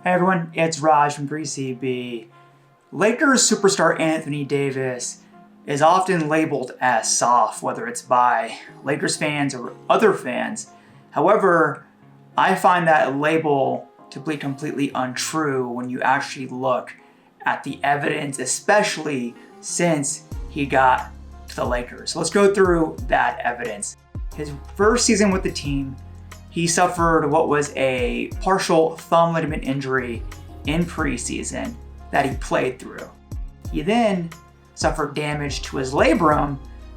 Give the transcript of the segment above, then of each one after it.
Hey everyone, it's Raj from 3CB. Lakers superstar Anthony Davis is often labeled as soft, whether it's by Lakers fans or other fans. However, I find that label to be completely untrue when you actually look at the evidence, especially since he got to the Lakers. So let's go through that evidence. His first season with the team, he suffered what was a partial thumb ligament injury in preseason that he played through. He then suffered damage to his labrum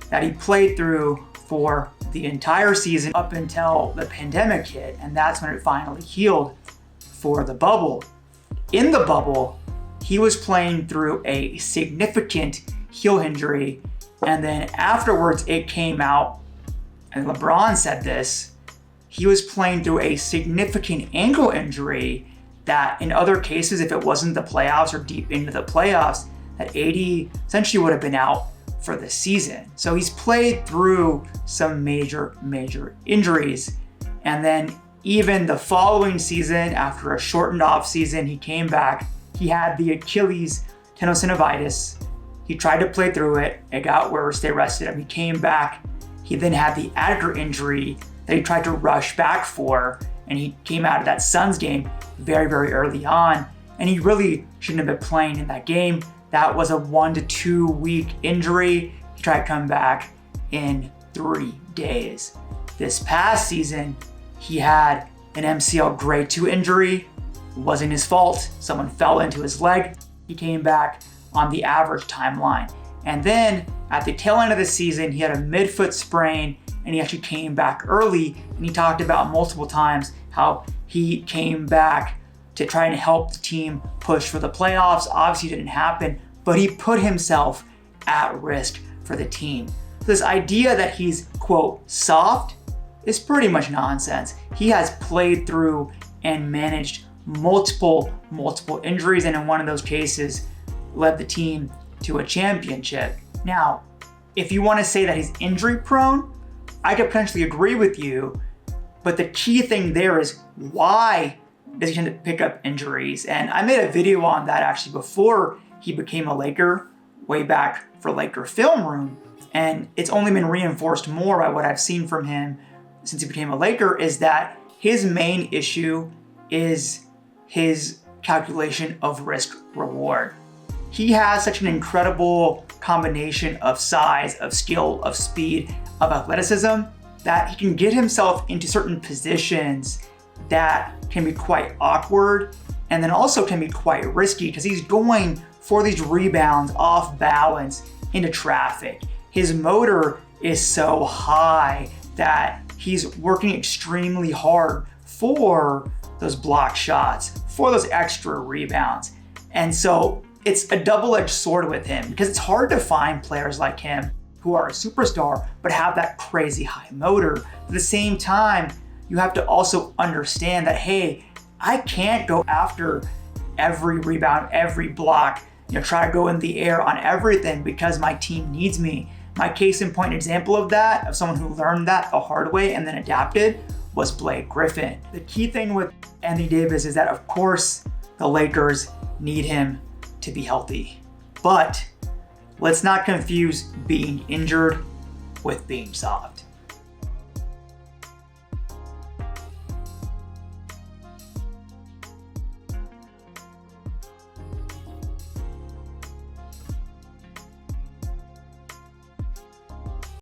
that he played through for the entire season up until the pandemic hit, and that's when it finally healed for the bubble. In the bubble, he was playing through a significant heel injury, and then afterwards it came out, and LeBron said this, he was playing through a significant ankle injury that in other cases, if it wasn't the playoffs or deep into the playoffs, that AD essentially would have been out for the season. So he's played through some major injuries. And then even the following season, after a shortened off season, he came back. He had the Achilles tendinosynovitis. He tried to play through it. It got worse. They rested him. He came back. He then had the adductor injury that he tried to rush back for, and he came out of that Suns game very early on, and he really shouldn't have been playing in that game. That was a 1 to 2 week injury. He tried to come back in 3 days. This past season, he had an MCL grade 2 injury. It wasn't his fault. Someone fell into his leg. He came back on the average timeline. And then at the tail end of the season, he had a midfoot sprain, and he actually came back early, and he talked about multiple times how he came back to try and help the team push for the playoffs. Obviously it didn't happen, but he put himself at risk for the team. This idea that he's, quote, soft is pretty much nonsense. He has played through and managed multiple injuries, and in one of those cases led the team to a championship. Now, if you want to say that he's injury prone, I could potentially agree with you, but the key thing there is why does he tend to pick up injuries? And I made a video on that actually before he became a Laker, way back for Laker Film Room, and it's only been reinforced more by what I've seen from him since he became a Laker, is that his main issue is his calculation of risk reward. He has such an incredible combination of size, of skill, of speed, of athleticism, that he can get himself into certain positions that can be quite awkward and then also can be quite risky because he's going for these rebounds off balance into traffic. His motor is so high that he's working extremely hard for those block shots, for those extra rebounds. And so it's a double-edged sword with him because it's hard to find players like him who are a superstar but have that crazy high motor. At the same time, you have to also understand that, hey, I can't go after every rebound, every block, try to go in the air on everything because my team needs me. My case in point example of that, of someone who learned that the hard way and then adapted, was Blake Griffin. The key thing with Anthony Davis is that, of course, the Lakers need him to be healthy. But let's not confuse being injured with being soft.